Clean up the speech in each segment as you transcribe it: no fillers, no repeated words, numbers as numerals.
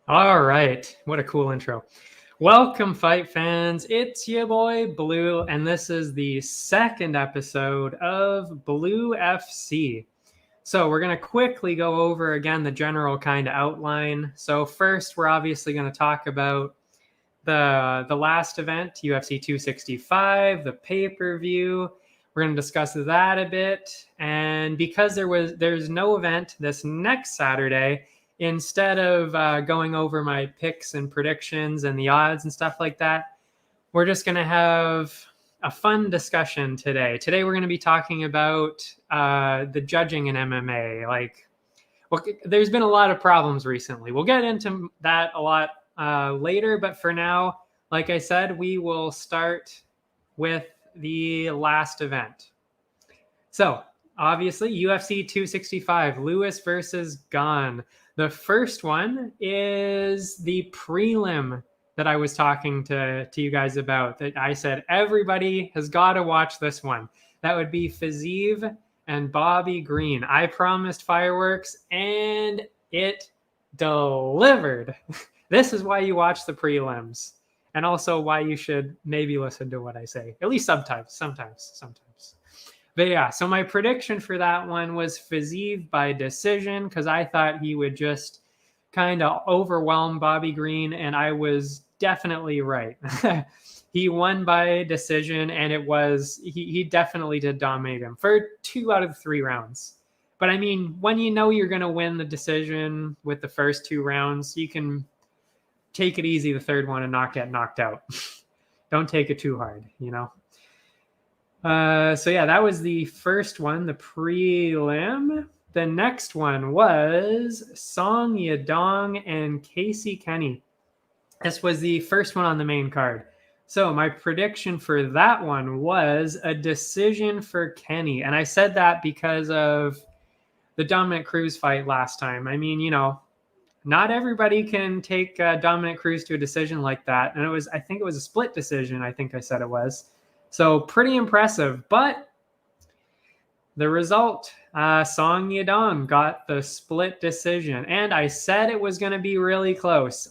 All right, what a cool intro. Welcome, fight fans. It's your boy Blue, and this is the second episode of BLÜ-FC. So we're going to quickly go over again the general kind of outline. So first, we're obviously going to talk about the last event, UFC 265, the pay-per-view. We're going to discuss that a bit. And because there's no event this next Saturday, instead of going over my picks and predictions and the odds and stuff like that, we're just going to have a fun discussion today. Today, we're going to be talking about the judging in MMA. There's been a lot of problems recently. We'll get into that a lot later, but for now, like I said, we will start with the last event. So, obviously, UFC 265, Lewis versus Gane. The first one is the prelim that I was talking to you guys about, that I said everybody has got to watch this one. That would be Fiziev and Bobby Green. I promised fireworks, and it delivered. This is why you watch the prelims, and also why you should maybe listen to what I say, at least sometimes. But yeah, so my prediction for that one was Fiziev by decision, because I thought he would just kind of overwhelm Bobby Green, and I was definitely right. He won by decision, and he definitely did dominate him for 2 out of the 3 rounds. But I mean, when you know you're going to win the decision with the first 2 rounds, you can take it easy the third one and not get knocked out. Don't take it too hard, you know? So yeah, that was the first one, the prelim. The next one was Song Yadong and Casey Kenny. This was the first one on the main card. So my prediction for that one was a decision for Kenny. And I said that because of the Dominic Cruz fight last time. I mean, you know, not everybody can take Dominic Cruz to a decision like that. And I think it was a split decision, I think I said it was. So pretty impressive, but the result, Song Yadong got the split decision, and I said it was going to be really close.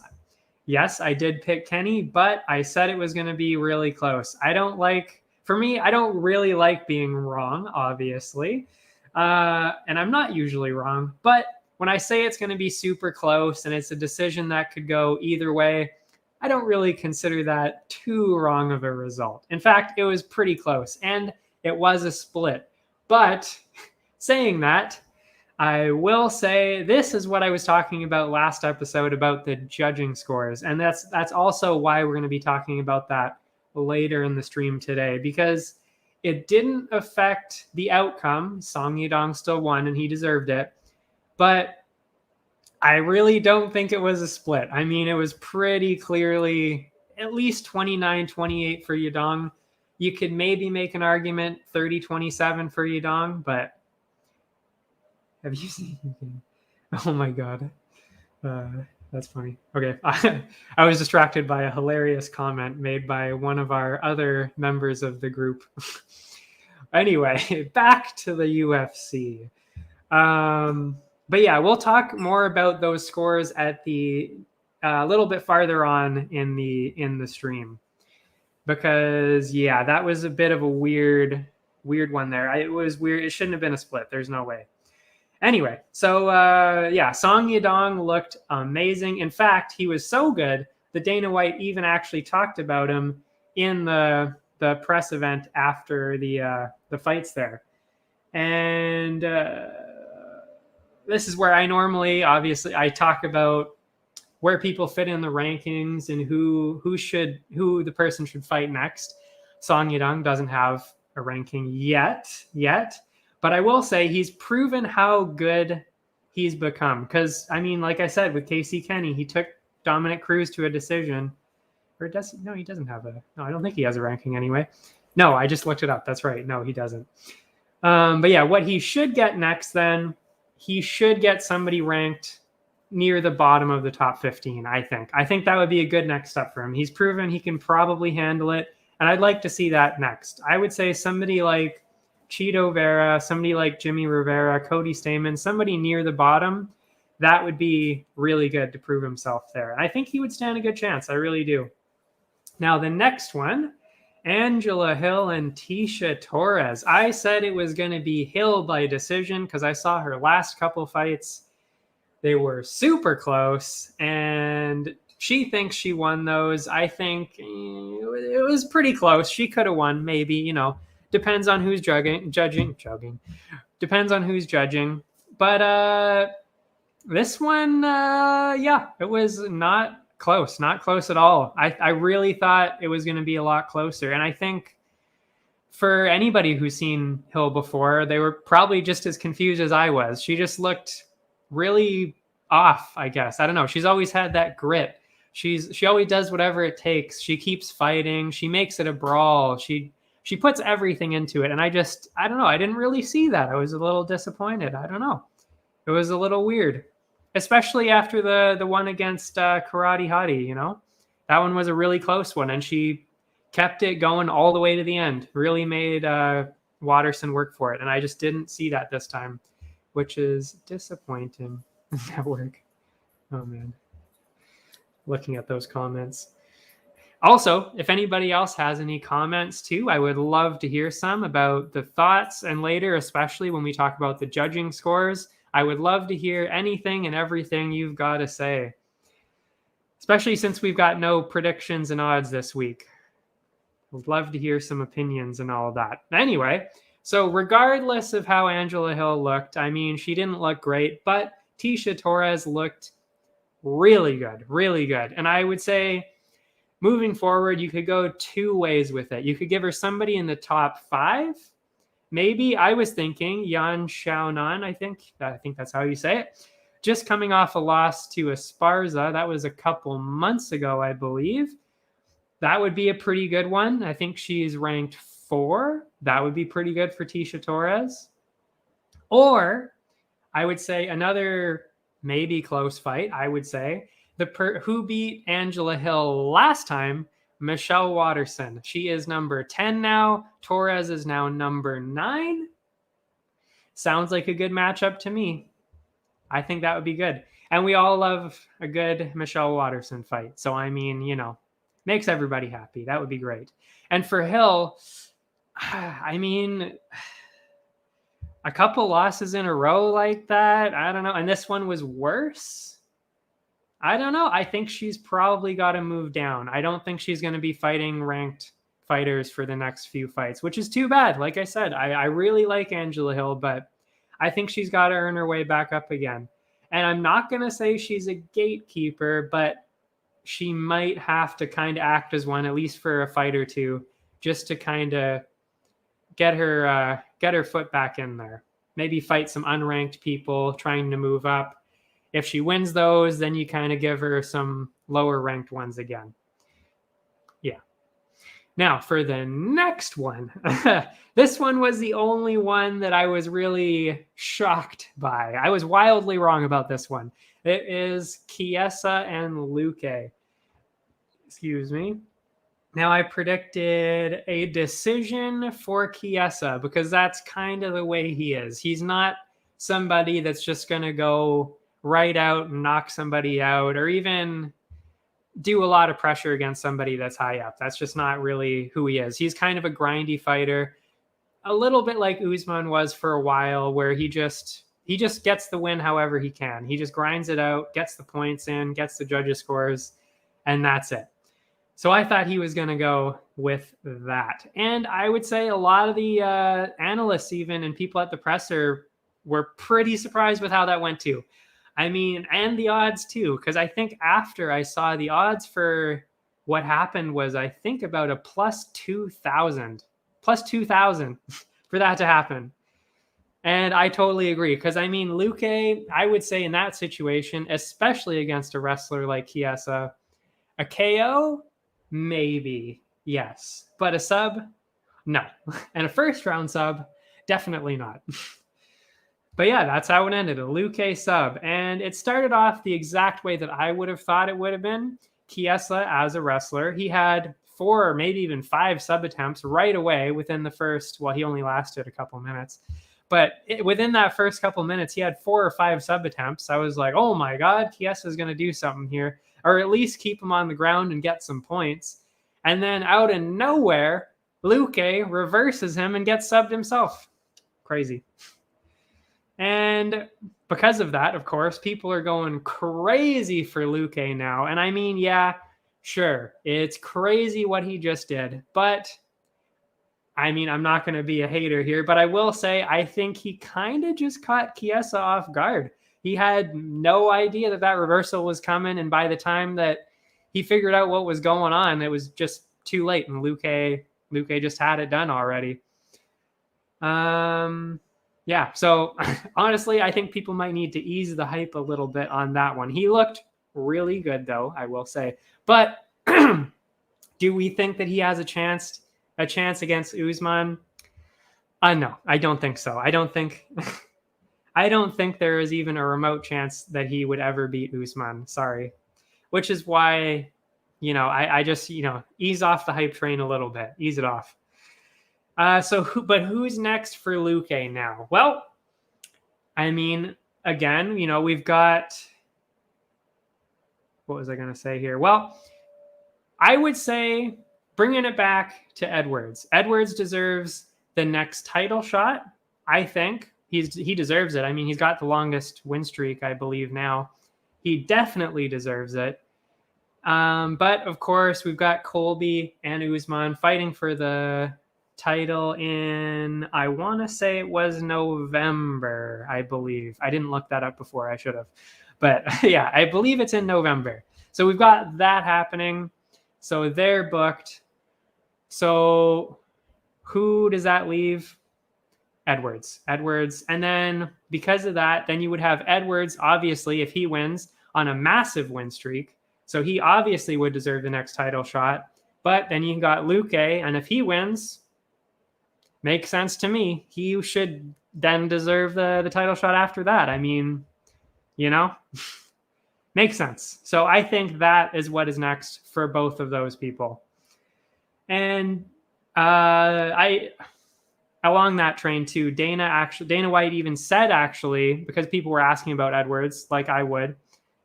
Yes, I did pick Kenny, but I said it was going to be really close. I don't really like being wrong, obviously, and I'm not usually wrong, but when I say it's going to be super close and it's a decision that could go either way, I don't really consider that too wrong of a result. In fact, it was pretty close, and it was a split. But saying that, I will say this is what I was talking about last episode about the judging scores, and that's also why we're going to be talking about that later in the stream today, because it didn't affect the outcome. Song Yadong still won, and he deserved it, but I really don't think it was a split. I mean, it was pretty clearly at least 29-28 for Yadong. You could maybe make an argument 30-27 for Yadong, but have you seen? Oh my God. That's funny. Okay. I was distracted by a hilarious comment made by one of our other members of the group. Anyway, back to the UFC. But yeah, we'll talk more about those scores at the little bit farther on in the stream, because yeah, that was a bit of a weird one there. It was weird. It shouldn't have been a split. There's no way. Anyway, so yeah, Song Yadong looked amazing. In fact, he was so good that Dana White even actually talked about him in the press event after the fights there. And this is where I normally, obviously, I talk about where people fit in the rankings and who the person should fight next. Song Yadong doesn't have a ranking yet, but I will say he's proven how good he's become. Because I mean, like I said, with Casey Kenny, he took Dominic Cruz to a decision. Or does he? No, he doesn't have a. No, I don't think he has a ranking anyway. No, I just looked it up. That's right. No, he doesn't. But yeah, what he should get next, then, he should get somebody ranked near the bottom of the top 15, I think. I think that would be a good next step for him. He's proven he can probably handle it, and I'd like to see that next. I would say somebody like Chito Vera, somebody like Jimmy Rivera, Cody Stamen, somebody near the bottom, that would be really good to prove himself there. And I think he would stand a good chance. I really do. Now, the next one, Angela Hill and Tecia Torres. I said it was going to be Hill by decision because I saw her last couple fights. They were super close, and she thinks she won those. I think it was pretty close. She could have won, maybe, you know. Depends on who's judging. Depends on who's judging. But this one, yeah, it was not close at all. I really thought it was going to be a lot closer. And I think for anybody who's seen Hill before, they were probably just as confused as I was. She just looked really off, I guess. I don't know. She's always had that grit. She always does whatever it takes. She keeps fighting. She makes it a brawl. She puts everything into it. And I don't know. I didn't really see that. I was a little disappointed. I don't know. It was a little weird, especially after the one against Karate Hottie, you know? That one was a really close one, and she kept it going all the way to the end. Really made Watterson work for it, and I just didn't see that this time, which is disappointing. Network. Oh, man. Looking at those comments. Also, if anybody else has any comments too, I would love to hear some about the thoughts, and later, especially when we talk about the judging scores, I would love to hear anything and everything you've got to say, especially since we've got no predictions and odds this week. I'd love to hear some opinions and all of that. Anyway, so regardless of how Angela Hill looked, I mean, she didn't look great, but Tecia Torres looked really good, really good. And I would say moving forward, you could go two ways with it. You could give her somebody in the top 5. Maybe I was thinking Yan Xiaonan, I think that's how you say it. Just coming off a loss to Esparza. That was a couple months ago, I believe. That would be a pretty good one. I think she's ranked 4. That would be pretty good for Tecia Torres. Or I would say another maybe close fight, I would say. Who beat Angela Hill last time? Michelle Watterson. She is number 10 now. Torres is now number 9. Sounds like a good matchup to me. I think that would be good. And we all love a good Michelle Watterson fight. So, I mean, you know, makes everybody happy. That would be great. And for Hill, I mean, a couple losses in a row like that, I don't know. And this one was worse. I don't know. I think she's probably got to move down. I don't think she's going to be fighting ranked fighters for the next few fights, which is too bad. Like I said, I really like Angela Hill, but I think she's got to earn her way back up again. And I'm not going to say she's a gatekeeper, but she might have to kind of act as one, at least for a fight or two, just to kind of get her foot back in there. Maybe fight some unranked people trying to move up. If she wins those, then you kind of give her some lower ranked ones again. Yeah. Now for the next one, this one was the only one that I was really shocked by. I was wildly wrong about this one. It is Chiesa and Luque. Excuse me. Now I predicted a decision for Chiesa because that's kind of the way he is. He's not somebody that's just going to go right out and knock somebody out or even do a lot of pressure against somebody that's high up. That's just not really who he is. He's kind of a grindy fighter, a little bit like Usman was for a while, where he just he just gets the win however he can. He just grinds it out, gets the points in, gets the judges' scores, and that's it. So I thought he was going to go with that. And I would say a lot of the analysts even and people at the presser were pretty surprised with how that went too. I mean, and the odds too, because I think after I saw the odds for what happened was, I think, about a plus 2,000 for that to happen. And I totally agree, because I mean, Luque, I would say in that situation, especially against a wrestler like Chiesa, a KO, maybe, yes. But a sub, no. And a first round sub, definitely not. But yeah, that's how it ended, a Luque sub. And it started off the exact way that I would have thought it would have been. Chiesa, as a wrestler, he had 4 or maybe even 5 sub attempts right away within the first, well, he only lasted a couple minutes. But within that first couple minutes, he had 4 or 5 sub attempts. I was like, oh my God, Chiesa is going to do something here, or at least keep him on the ground and get some points. And then out of nowhere, Luque reverses him and gets subbed himself. Crazy. And because of that, of course, people are going crazy for Luque now. And I mean, yeah, sure, it's crazy what he just did. But I mean, I'm not going to be a hater here, but I will say I think he kind of just caught Chiesa off guard. He had no idea that that reversal was coming, and by the time that he figured out what was going on, it was just too late, and Luque just had it done already. Yeah, so honestly, I think people might need to ease the hype a little bit on that one. He looked really good, though, I will say. But do we think that he has a chance against Usman? No, I don't think so. I don't think there is even a remote chance that he would ever beat Usman. Sorry. Which is why, I just, ease off the hype train a little bit. Ease it off. But who's next for Luque now? Well, I mean, again, we've got, what was I going to say here? Well, I would say bringing it back to Edwards. Edwards deserves the next title shot, I think. He deserves it. I mean, he's got the longest win streak, I believe, now. He definitely deserves it. But, of course, we've got Colby and Usman fighting for the title in, I want to say it was November, I believe. I didn't look that up before. I should have. But, yeah, I believe it's in November. So we've got that happening. So they're booked. So who does that leave? Edwards. And then because of that, then you would have Edwards, obviously, if he wins, on a massive win streak. So he obviously would deserve the next title shot. But then you got Luque, and if he wins, makes sense to me. He should then deserve the title shot after that. I mean, makes sense. So I think that is what is next for both of those people. And along that train too, Dana White even said, actually, because people were asking about Edwards, like I would,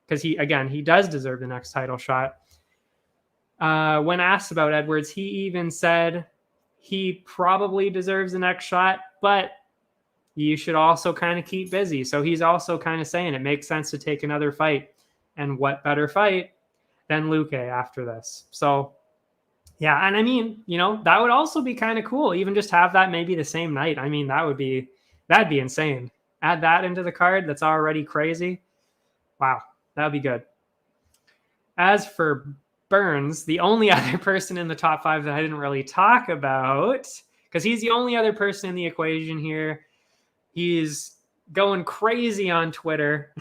because he does deserve the next title shot. When asked about Edwards, he even said he probably deserves the next shot, but you should also kind of keep busy. So he's also kind of saying it makes sense to take another fight. And what better fight than Luque after this? So, yeah, and I mean, that would also be kind of cool. Even just have that maybe the same night. I mean, that'd be insane. Add that into the card. That's already crazy. Wow, that'd be good. As for Burns, the only other person in the top 5 that I didn't really talk about, because he's the only other person in the equation here. He's going crazy on Twitter.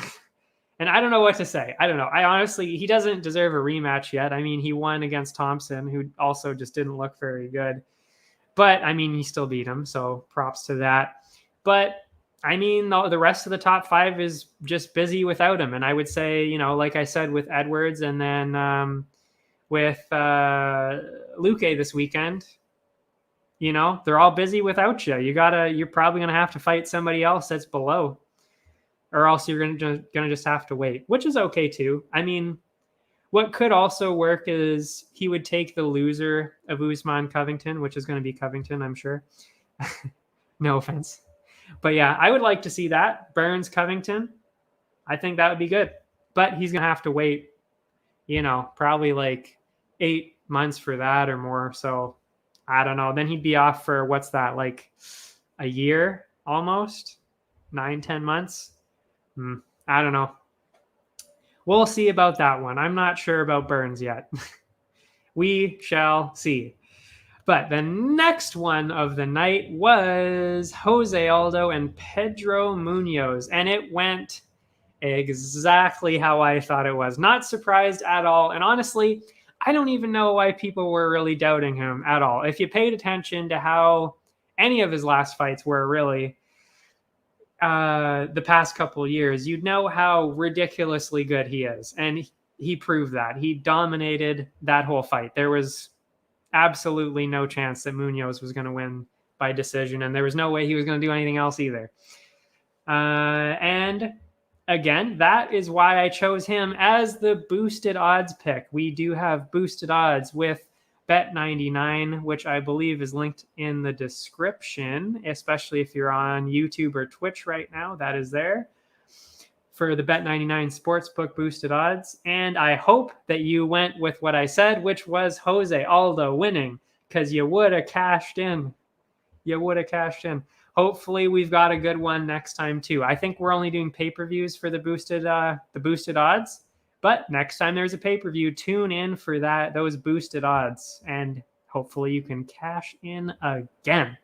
And I don't know what to say. I don't know. He doesn't deserve a rematch yet. I mean, he won against Thompson, who also just didn't look very good. But, I mean, he still beat him, so props to that. But, I mean, the rest of the top 5 is just busy without him. And I would say, like I said, with Edwards and then with Luque this weekend, they're all busy without you. You're probably going to have to fight somebody else that's below. Or else you're gonna just have to wait, which is okay too. I mean, what could also work is he would take the loser of Usman Covington, which is going to be Covington, I'm sure. No offense. But yeah, I would like to see that. Burns Covington. I think that would be good. But he's going to have to wait, probably like 8 months for that or more. So I don't know. Then he'd be off for what's that, like a year almost? 9-10 months? I don't know. We'll see about that one. I'm not sure about Burns yet. We shall see. But the next one of the night was Jose Aldo and Pedro Munoz, and it went exactly how I thought it was. Not surprised at all. And honestly, I don't even know why people were really doubting him at all. If you paid attention to how any of his last fights were really the past couple of years, you'd know how ridiculously good he is. And he proved that. He dominated that whole fight. There was absolutely no chance that Munoz was going to win by decision, and there was no way he was going to do anything else either. And again, that is why I chose him as the boosted odds pick. We do have boosted odds with Bet99, which I believe is linked in the description, especially if you're on YouTube or Twitch right now. That is there for the Bet99 Sportsbook boosted odds. And I hope that you went with what I said, which was Jose Aldo winning, because you would have cashed in. Hopefully we've got a good one next time too. I think we're only doing pay-per-views for the boosted odds, but next time there's a pay-per-view, tune in for those boosted odds, and hopefully you can cash in again.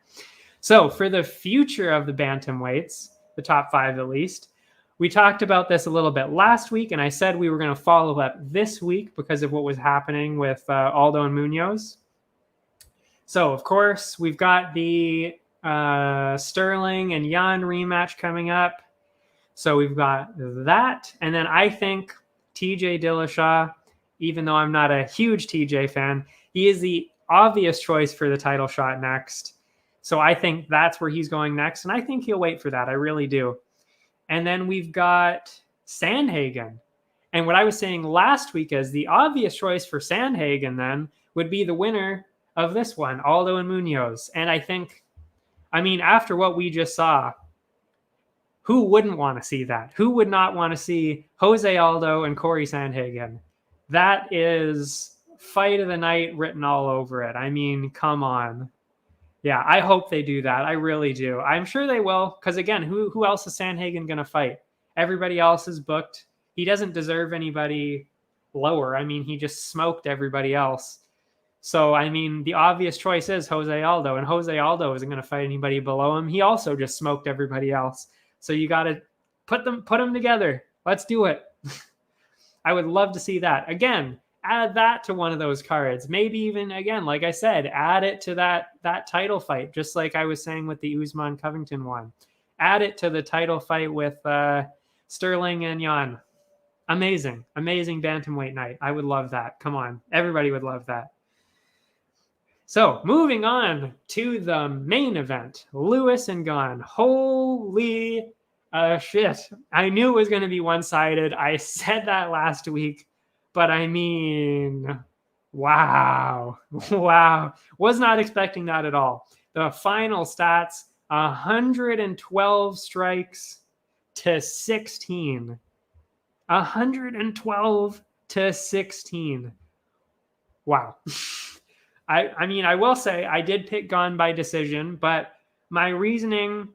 So for the future of the bantamweights, the top 5 at least, we talked about this a little bit last week, and I said we were going to follow up this week because of what was happening with Aldo and Munoz. So, of course, we've got the Sterling and Jan rematch coming up. So we've got that. And then I think TJ Dillashaw, even though I'm not a huge TJ fan, he is the obvious choice for the title shot next. So I think that's where he's going next. And I think he'll wait for that. I really do. And then we've got Sandhagen. And what I was saying last week is the obvious choice for Sandhagen then would be the winner of this one, Aldo and Munoz. And after what we just saw, who wouldn't want to see that? Who would not want to see Jose Aldo and Corey Sandhagen? That is fight of the night written all over it. Come on. Yeah, I hope they do that. I really do. I'm sure they will, because again, who else is Sandhagen going to fight? Everybody else is booked. He doesn't deserve anybody lower. He just smoked everybody else. So, the obvious choice is Jose Aldo, and Jose Aldo isn't going to fight anybody below him. He also just smoked everybody else. So you got to put them together. Let's do it. I would love to see that. Again, add that to one of those cards. Maybe even, again, like I said, add it to that title fight, just like I was saying with the Usman Covington one. Add it to the title fight with Sterling and Jan. Amazing bantamweight night. I would love that. Come on. Everybody would love that. So moving on to the main event, Lewis and Gane. Holy shit. I knew it was going to be one-sided. I said that last week, but wow. Was not expecting that at all. The final stats, 112 strikes to 16. 112 to 16. Wow. I will say I did pick Gane by decision, but my reasoning,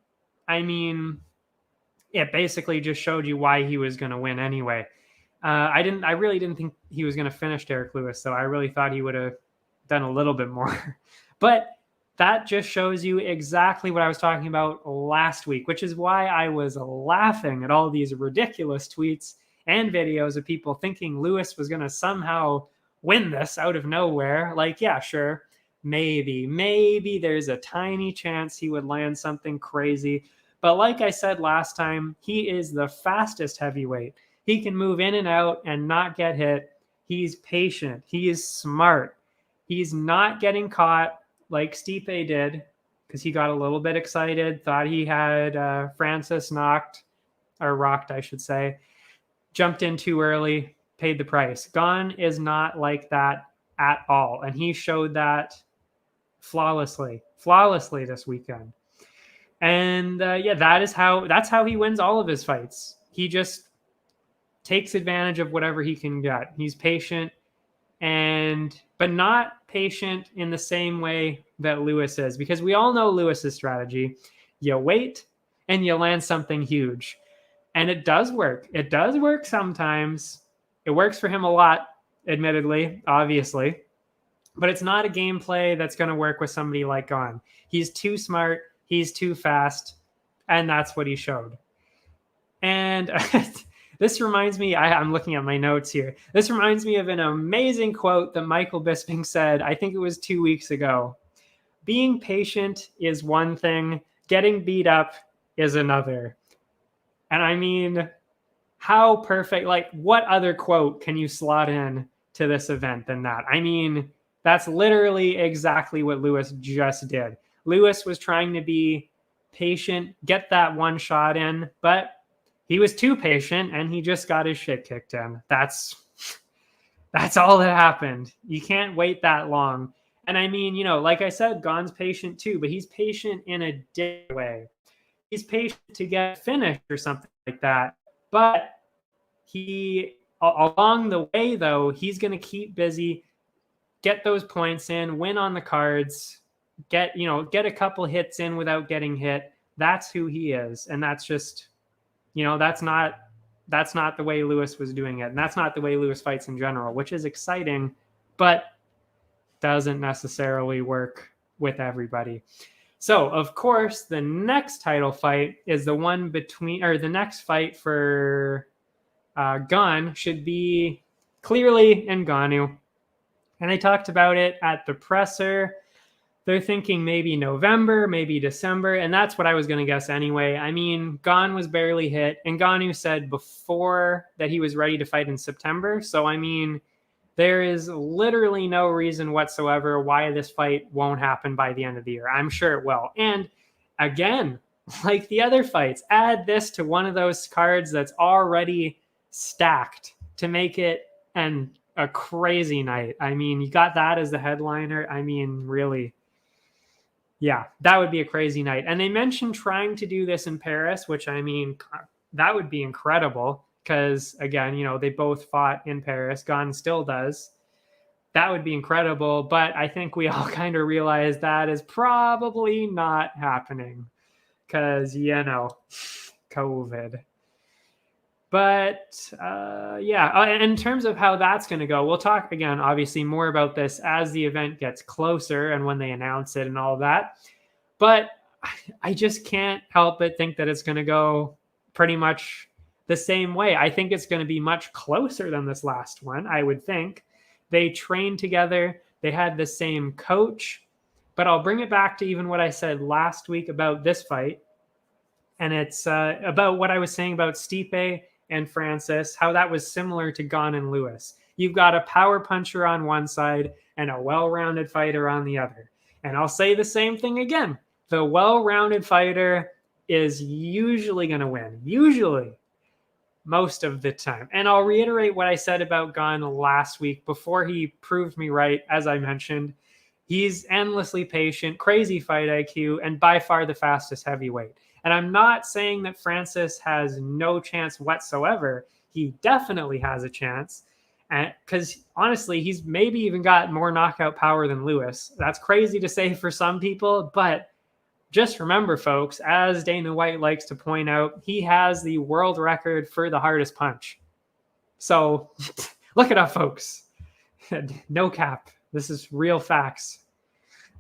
it basically just showed you why he was going to win anyway. I really didn't think he was going to finish Derek Lewis, so I really thought he would have done a little bit more. But that just shows you exactly what I was talking about last week, which is why I was laughing at all these ridiculous tweets and videos of people thinking Lewis was going to somehow win this out of nowhere. Like, yeah, sure, maybe there's a tiny chance he would land something crazy. But like I said last time, he is the fastest heavyweight. He can move in and out and not get hit. He's patient. He is smart. He's not getting caught like Stipe did, because he got a little bit excited, thought he had Francis rocked, I should say, jumped in too early, paid the price. Gane is not like that at all, and he showed that flawlessly this weekend. And yeah, that's how he wins all of his fights. He just takes advantage of whatever he can get. He's patient, but not patient in the same way that Lewis is, because we all know Lewis's strategy. You wait and you land something huge. And it does work. It does work sometimes. It works for him a lot, admittedly, obviously. But it's not a gameplay that's going to work with somebody like Gon. He's too smart. He's too fast. And that's what he showed. And this reminds me, I'm looking at my notes here. This reminds me of an amazing quote that Michael Bisping said, I think it was 2 weeks ago. Being patient is one thing. Getting beat up is another. And I mean, how perfect, like what other quote can you slot in to this event than that? I mean, that's literally exactly what Lewis just did. Lewis was trying to be patient, get that one shot in, but he was too patient and he just got his shit kicked in. That's all that happened. You can't wait that long. And I mean, you know, like I said, Gon's patient too, but he's patient in a different way. He's patient to get finished or something like that. But he, along the way, though, he's going to keep busy, get those points in, win on the cards, get a couple hits in without getting hit. That's who he is. And that's just, you know, that's not the way Lewis was doing it. And that's not the way Lewis fights in general, which is exciting, but doesn't necessarily work with everybody. So, of course, the next title fight is the one between, or the next fight for Gon should be clearly Ngannou. And they talked about it at the presser. They're thinking maybe November, maybe December, and that's what I was going to guess anyway. I mean, Gon was barely hit, and Ngannou said before that he was ready to fight in September. So, I mean, there is literally no reason whatsoever why this fight won't happen by the end of the year. I'm sure it will. And again, like the other fights, add this to one of those cards that's already stacked to make it a crazy night. I mean, you got that as the headliner. I mean, really, yeah, that would be a crazy night. And they mentioned trying to do this in Paris, which, I mean, that would be incredible. Because, again, you know, they both fought in Paris. Gon still does. That would be incredible. But I think we all kind of realize that is probably not happening. Because, you know, COVID. But, yeah, in terms of how that's going to go, we'll talk, again, obviously more about this as the event gets closer and when they announce it and all that. But I just can't help but think that it's going to go pretty much the same way. I think it's going to be much closer than this last one, I would think. They trained together. They had the same coach. But I'll bring it back to even what I said last week about this fight. And it's about what I was saying about Stipe and Francis, how that was similar to Gon and Lewis. You've got a power puncher on one side and a well-rounded fighter on the other. And I'll say the same thing again. The well-rounded fighter is usually going to win. Usually. Most of the time. And I'll reiterate what I said about Gon last week before he proved me right. As I mentioned, he's endlessly patient, crazy fight IQ, and by far the fastest heavyweight. And I'm not saying that Francis has no chance whatsoever. He definitely has a chance. Because honestly, he's maybe even got more knockout power than Lewis. That's crazy to say for some people, but just remember, folks, as Dana White likes to point out, he has the world record for the hardest punch. So look it up, folks. No cap. This is real facts.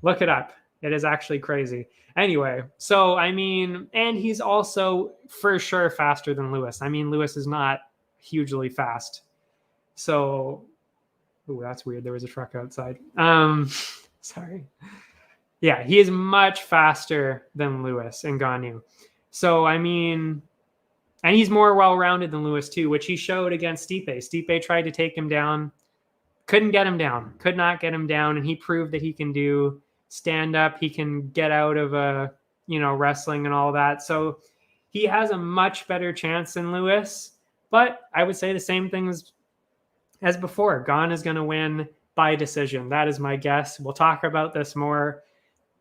Look it up. It is actually crazy. Anyway, so, I mean, and he's also for sure faster than Lewis. I mean, Lewis is not hugely fast. So, ooh, that's weird. There was a truck outside. Sorry. Yeah, he is much faster than Lewis and Ngannou. So, I mean, and he's more well-rounded than Lewis too, which he showed against Stipe. Stipe tried to take him down, couldn't get him down, could not get him down, and he proved that he can do stand-up. He can get out of wrestling and all that. So he has a much better chance than Lewis. But I would say the same thing as before. Gon is going to win by decision. That is my guess. We'll talk about this more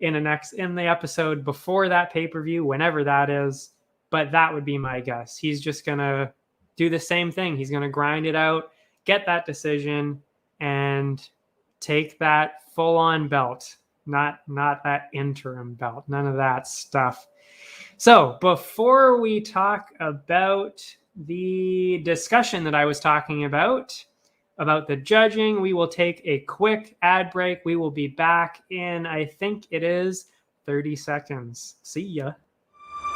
in the episode before that pay-per-view, whenever that is. But that would be my guess. He's just gonna do the same thing. He's gonna grind it out, get that decision, and take that full-on belt, not that interim belt, none of that stuff. So before we talk about the discussion that I was talking about the judging, we will take a quick ad break. We will be back in, I think it is 30 seconds. See ya.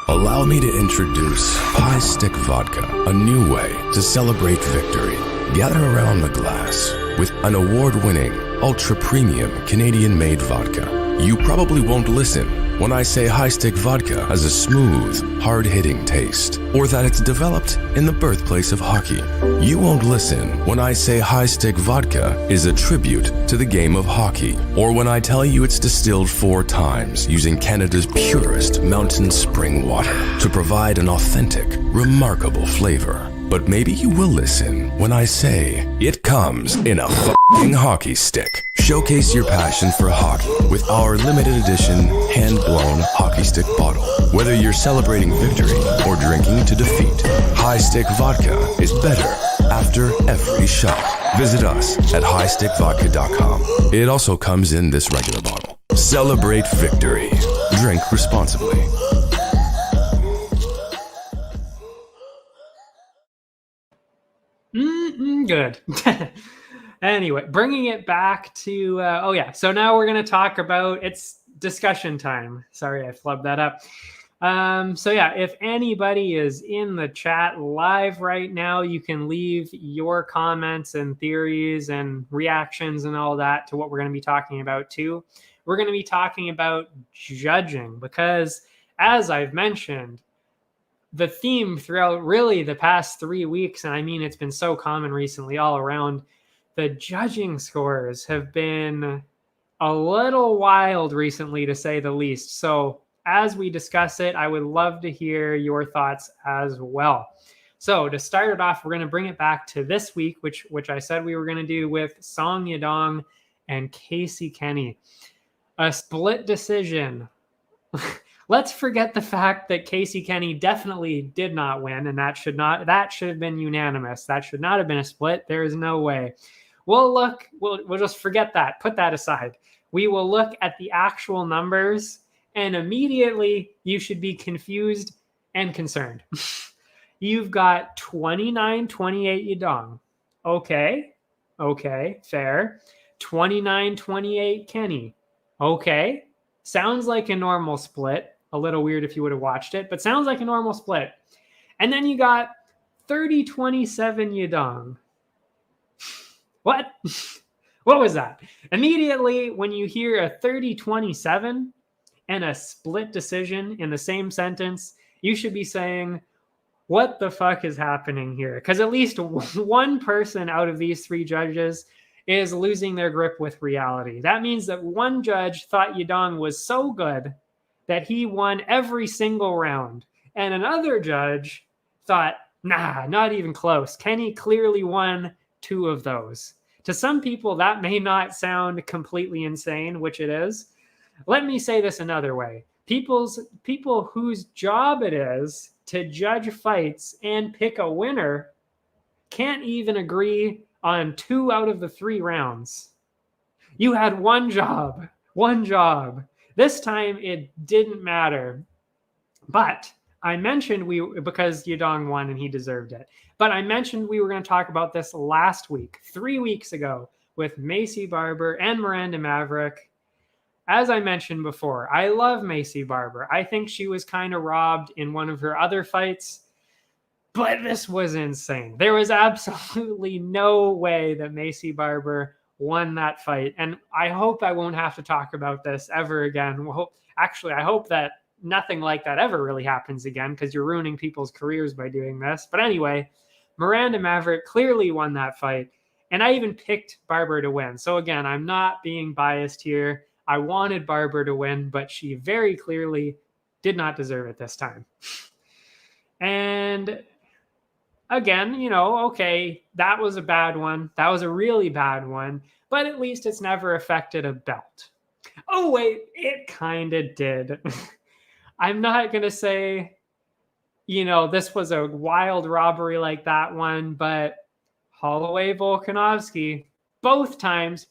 Allow me to introduce High Stick Vodka, a new way to celebrate victory. Gather around the glass with an award-winning, ultra-premium Canadian-made vodka. You probably won't listen when I say High Stick Vodka has a smooth, hard-hitting taste, or that it's developed in the birthplace of hockey. You won't listen when I say High Stick Vodka is a tribute to the game of hockey, or when I tell you it's distilled 4 times using Canada's purest mountain spring water to provide an authentic, remarkable flavor. But maybe you will listen when I say it comes in a f***ing hockey stick. Showcase your passion for hockey with our limited edition hand-blown hockey stick bottle. Whether you're celebrating victory or drinking to defeat, High Stick Vodka is better after every shot. Visit us at highstickvodka.com. It also comes in this regular bottle. Celebrate victory. Drink responsibly. Good. Anyway, bringing it back to, so now we're going to talk about, it's discussion time. Sorry, I flubbed that up. If anybody is in the chat live right now, you can leave your comments and theories and reactions and all that to what we're going to be talking about too. We're going to be talking about judging because, as I've mentioned, the theme throughout really the past 3 weeks, and I mean, it's been so common recently all around, the judging scores have been a little wild recently, to say the least. So as we discuss it, I would love to hear your thoughts as well. So to start it off, we're going to bring it back to this week, which I said we were going to do with Song Yadong and Casey Kenny. A split decision. Let's forget the fact that Casey Kenny definitely did not win, and that should have been unanimous. That should not have been a split. There is no way. We'll just forget that. Put that aside. We will look at the actual numbers, and immediately you should be confused and concerned. You've got 29-28 Yadong. Okay, fair. 29-28 Kenny. Okay. Sounds like a normal split. A little weird if you would have watched it, but sounds like a normal split. And then you got 30-27 Yadong. What? What was that? Immediately, when you hear a 30-27 and a split decision in the same sentence, you should be saying, what the fuck is happening here? Because at least one person out of these 3 judges is losing their grip with reality. That means that one judge thought Yadong was so good that he won every single round. And another judge thought, nah, not even close. Kenny clearly won 2 of those. To some people, that may not sound completely insane, which it is. Let me say this another way. People whose job it is to judge fights and pick a winner can't even agree on 2 out of the 3 rounds. You had one job. This time it didn't matter. But I mentioned because Yadong won and he deserved it. But I mentioned we were going to talk about this last week, 3 weeks ago, with Maycee Barber and Miranda Maverick. As I mentioned before, I love Maycee Barber. I think she was kind of robbed in one of her other fights. But this was insane. There was absolutely no way that Maycee Barber won that fight. And I hope I won't have to talk about this ever again. I hope that nothing like that ever really happens again, because you're ruining people's careers by doing this. But anyway, Miranda Maverick clearly won that fight. And I even picked Barber to win. So again, I'm not being biased here. I wanted Barber to win, but she very clearly did not deserve it this time. And again, okay, that was a bad one. That was a really bad one, but at least it's never affected a belt. Oh, wait, it kind of did. I'm not going to say, this was a wild robbery like that one, but Holloway, Volkanovski, both times,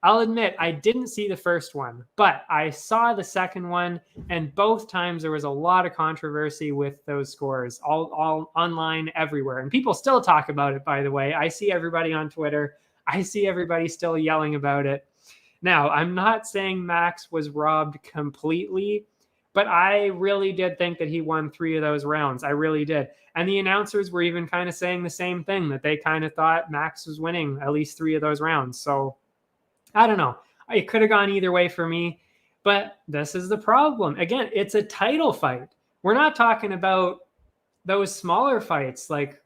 I'll admit I didn't see the first one, but I saw the second one, and both times there was a lot of controversy with those scores, all online, everywhere. And people still talk about it, by the way. I see everybody on Twitter. I see everybody still yelling about it. Now, I'm not saying Max was robbed completely, but I really did think that he won 3 of those rounds. I really did. And the announcers were even kind of saying the same thing, that they kind of thought Max was winning at least 3 of those rounds. So I don't know. It could have gone either way for me, but this is the problem. Again, it's a title fight. We're not talking about those smaller fights like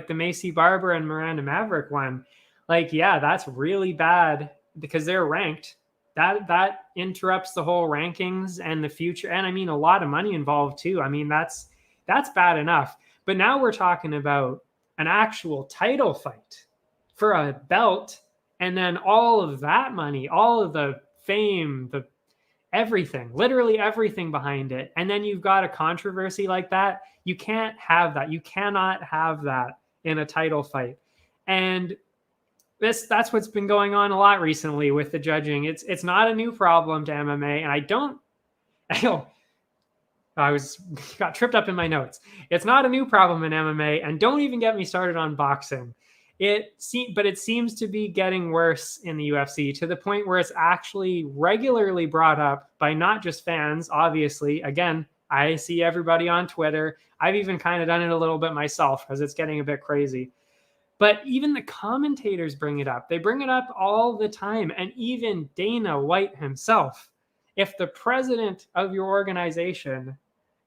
the Macy Barber and Miranda Maverick one. Like, yeah, that's really bad because they're ranked. That interrupts the whole rankings and the future. And I mean, a lot of money involved too. I mean, that's bad enough. But now we're talking about an actual title fight for a belt, and then all of that money, all of the fame, the everything, literally everything behind it. And then you've got a controversy like that. You can't have that. You cannot have that in a title fight. And that's what's been going on a lot recently with the judging. It's not a new problem to MMA, and I got tripped up in my notes. It's not a new problem in MMA, and don't even get me started on boxing. But it seems to be getting worse in the UFC, to the point where it's actually regularly brought up by not just fans. Obviously, again, I see everybody on Twitter. I've even kind of done it a little bit myself because it's getting a bit crazy. But even the commentators bring it up. They bring it up all the time. And even Dana White himself, if the president of your organization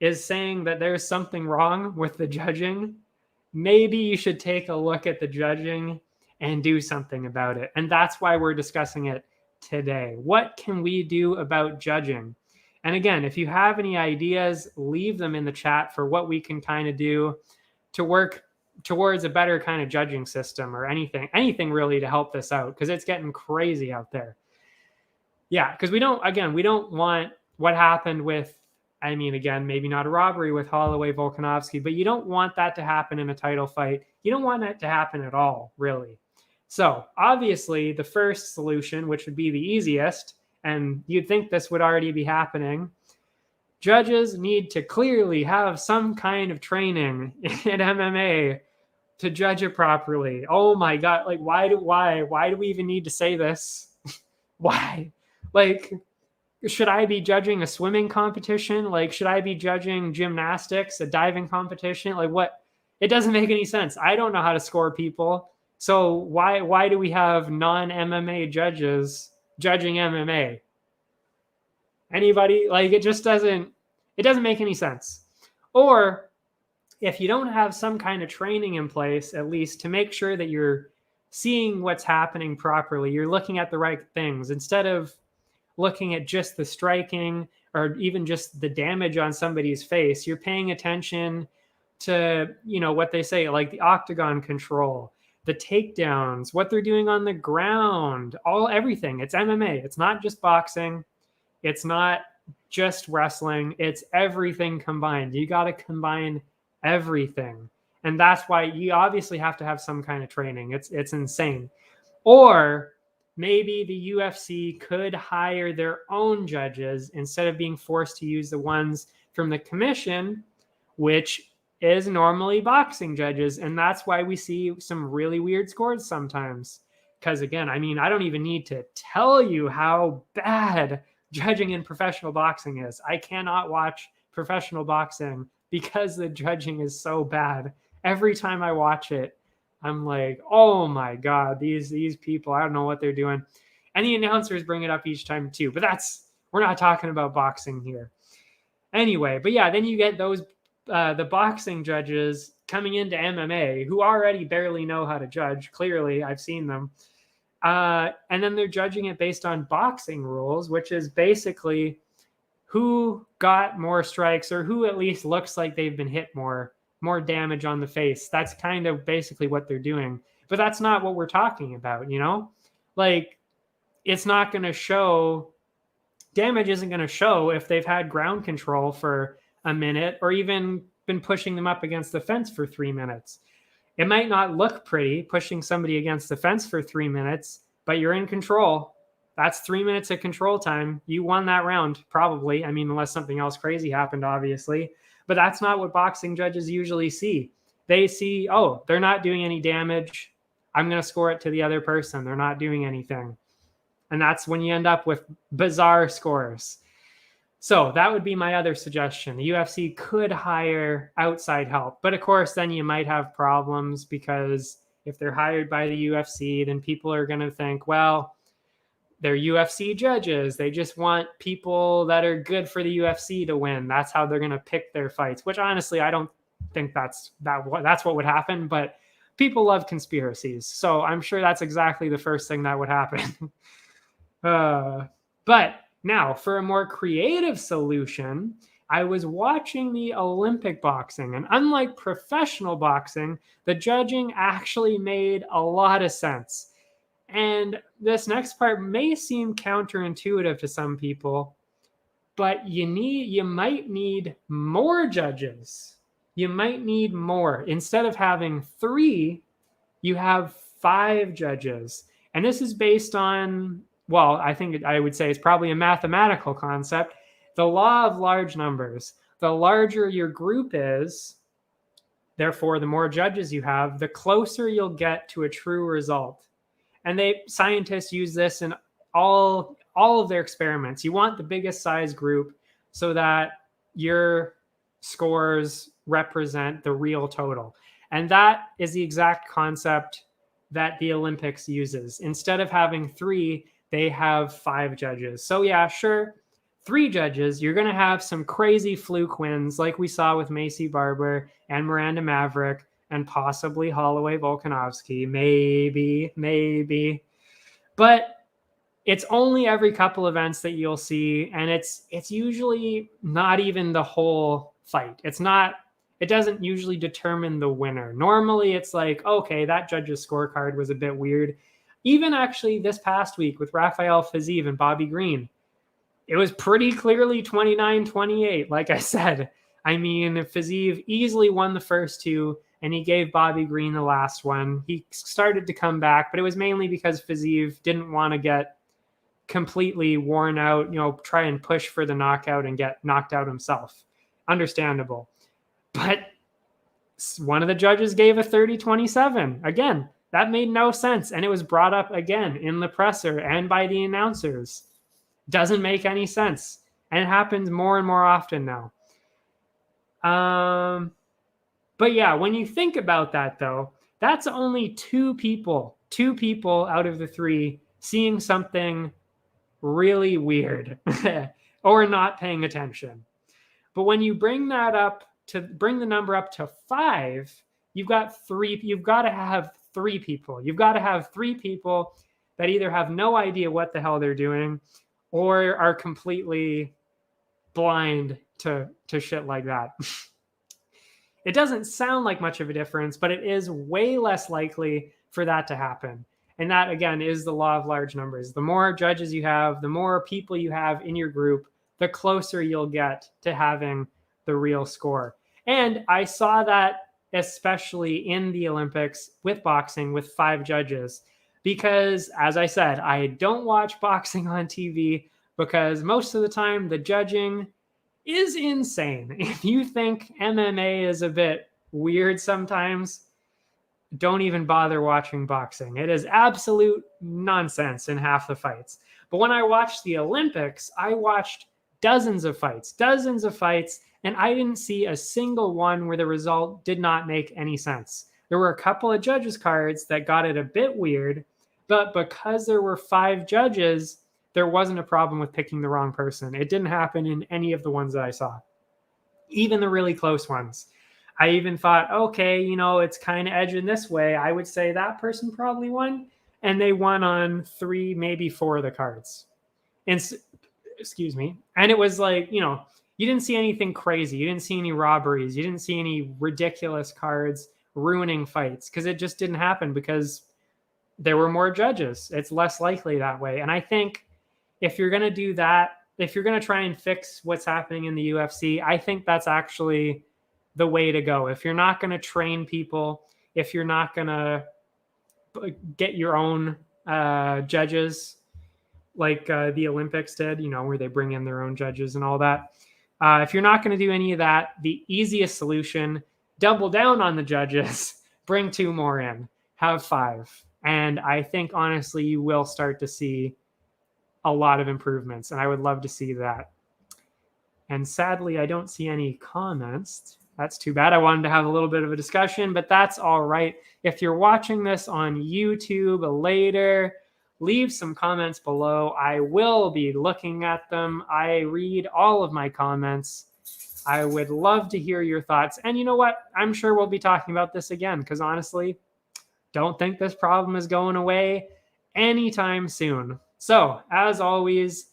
is saying that there's something wrong with the judging, maybe you should take a look at the judging and do something about it. And that's why we're discussing it today. What can we do about judging? And again, if you have any ideas, leave them in the chat for what we can kind of do to work towards a better kind of judging system, or anything really to help this out, because it's getting crazy out there. Yeah, because we don't want what happened with, I mean, again, maybe not a robbery with Holloway, Volkanovski, but you don't want that to happen in a title fight. You don't want that to happen at all, really. So obviously the first solution, which would be the easiest, and you'd think this would already be happening, judges need to clearly have some kind of training in MMA to judge it properly. Oh my God. Like, why do we even need to say this? Why? Like, should I be judging a swimming competition? Like, should I be judging gymnastics, a diving competition? Like, what? It doesn't make any sense. I don't know how to score people. So why do we have non-MMA judges judging MMA? Anybody? Like, it doesn't make any sense. Or if you don't have some kind of training in place, at least to make sure that you're seeing what's happening properly, you're looking at the right things instead of looking at just the striking or even just the damage on somebody's face. You're paying attention to, what they say, like the octagon control, the takedowns, what they're doing on the ground, everything. It's MMA. It's not just boxing. It's not just wrestling. It's everything combined. You got to combine everything. And that's why you obviously have to have some kind of training. It's insane. Or maybe the UFC could hire their own judges instead of being forced to use the ones from the commission, which is normally boxing judges. And that's why we see some really weird scores sometimes. Because again, I mean, I don't even need to tell you how bad judging in professional boxing is. I cannot watch professional boxing because the judging is so bad. Every time I watch it, I'm like, oh my God, these people, I don't know what they're doing. And the announcers bring it up each time too, but we're not talking about boxing here. Anyway, but yeah, then you get those, the boxing judges coming into MMA who already barely know how to judge. Clearly, I've seen them. And then they're judging it based on boxing rules, which is basically who got more strikes or who at least looks like they've been hit more damage on the face. That's kind of basically what they're doing. But that's not what we're talking about, Like, it's not going to show, damage isn't going to show if they've had ground control for a minute or even been pushing them up against the fence for 3 minutes. It might not look pretty pushing somebody against the fence for 3 minutes, but you're in control. That's 3 minutes of control time. You won that round, probably. I mean, unless something else crazy happened, obviously. But that's not what boxing judges usually see. They see, oh, they're not doing any damage. I'm going to score it to the other person. They're not doing anything. And that's when you end up with bizarre scores. So that would be my other suggestion. The UFC could hire outside help. But of course, then you might have problems because if they're hired by the UFC, then people are going to think, well, they're UFC judges. They just want people that are good for the UFC to win. That's how they're going to pick their fights, which honestly, I don't think that's what would happen. But people love conspiracies. So I'm sure that's exactly the first thing that would happen. But now, for a more creative solution, I was watching the Olympic boxing, and unlike professional boxing, the judging actually made a lot of sense. And this next part may seem counterintuitive to some people, but you might need more judges. You might need more. Instead of having 3, you have 5 judges. And this is based on, well, I think I would say it's probably a mathematical concept, the law of large numbers. The larger your group is, therefore, the more judges you have, the closer you'll get to a true result. And scientists use this in all of their experiments. You want the biggest size group so that your scores represent the real total. And that is the exact concept that the Olympics uses. Instead of having 3, they have 5 judges. So yeah, sure, 3 judges, you're going to have some crazy fluke wins like we saw with Macy Barber and Miranda Maverick and possibly Holloway Volkanovski. Maybe. But it's only every couple events that you'll see, and it's usually not even the whole fight. It doesn't usually determine the winner. Normally it's like, okay, that judge's scorecard was a bit weird. Even actually this past week with Rafael Fiziev and Bobby Green, it was pretty clearly 29-28, like I said. I mean, Fiziev easily won the first 2, and he gave Bobby Green the last one. He started to come back, but it was mainly because Fiziev didn't want to get completely worn out, try and push for the knockout and get knocked out himself. Understandable. But one of the judges gave a 30-27. Again, that made no sense, and it was brought up again in the presser and by the announcers. Doesn't make any sense, and it happens more and more often now. But yeah, when you think about that, though, that's only 2 people out of the 3 seeing something really weird or not paying attention. But when you bring the number up to 5, you've got to have 3 people. You've got to have 3 people that either have no idea what the hell they're doing or are completely blind to shit like that. It doesn't sound like much of a difference, but it is way less likely for that to happen. And that, again, is the law of large numbers. The more judges you have, the more people you have in your group, the closer you'll get to having the real score. And I saw that especially in the Olympics with boxing with 5 judges, because, as I said, I don't watch boxing on TV because most of the time the judging is insane. If you think MMA is a bit weird sometimes, don't even bother watching boxing. It is absolute nonsense in half the fights. But when I watched the Olympics, I watched dozens of fights, and I didn't see a single one where the result did not make any sense. There were a couple of judges' cards that got it a bit weird, but because there were 5 judges, there wasn't a problem with picking the wrong person. It didn't happen in any of the ones that I saw, even the really close ones. I even thought, okay, it's kind of edging this way. I would say that person probably won, and they won on 3, maybe 4 of the cards. And excuse me. And it was like, you didn't see anything crazy. You didn't see any robberies. You didn't see any ridiculous cards ruining fights, because it just didn't happen, because there were more judges. It's less likely that way. And I think if you're going to do that, if you're going to try and fix what's happening in the UFC, I think that's actually the way to go. If you're not going to train people, if you're not going to get your own judges like the Olympics did, you know, where they bring in their own judges and all that. If you're not going to do any of that, the easiest solution, double down on the judges, bring 2 more in, have 5. And I think, honestly, you will start to see a lot of improvements, and I would love to see that. And sadly, I don't see any comments. That's too bad. I wanted to have a little bit of a discussion, but that's all right. If you're watching this on YouTube later, leave some comments below. I will be looking at them. I read all of my comments. I would love to hear your thoughts. And you know what? I'm sure we'll be talking about this again, because honestly, don't think this problem is going away anytime soon. So, as always,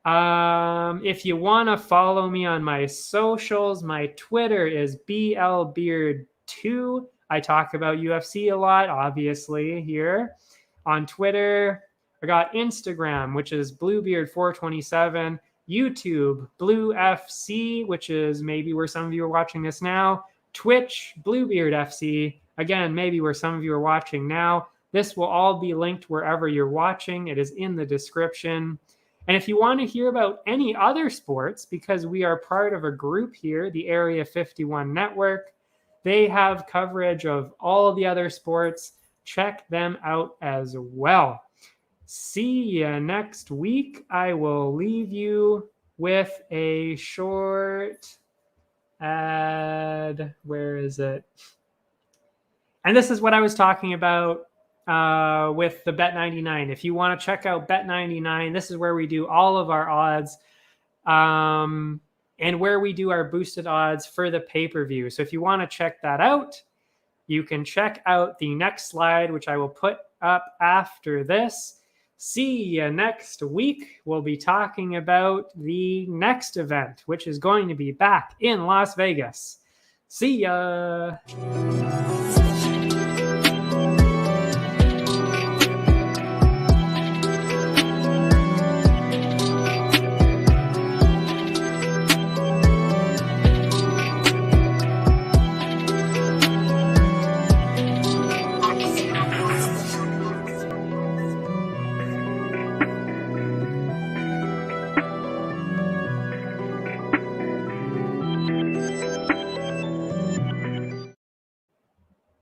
if you want to follow me on my socials, my Twitter is BLBeard2. I talk about UFC a lot, obviously, here on Twitter. I got Instagram, which is BLÜBEARD427. YouTube, BLÜ-FC, which is maybe where some of you are watching this now. Twitch, BLÜBEARD-FC. Again, maybe where some of you are watching now. This will all be linked wherever you're watching. It is in the description. And if you want to hear about any other sports, because we are part of a group here, the Area 51 Network, they have coverage of all the other sports. Check them out as well. See you next week. I will leave you with a short ad. Where is it? And this is what I was talking about with the Bet99. If you want to check out Bet99, this is where we do all of our odds and where we do our boosted odds for the pay-per-view. So if you want to check that out, you can check out the next slide, which I will put up after this. See you next week. We'll be talking about the next event, which is going to be back in Las Vegas. See ya.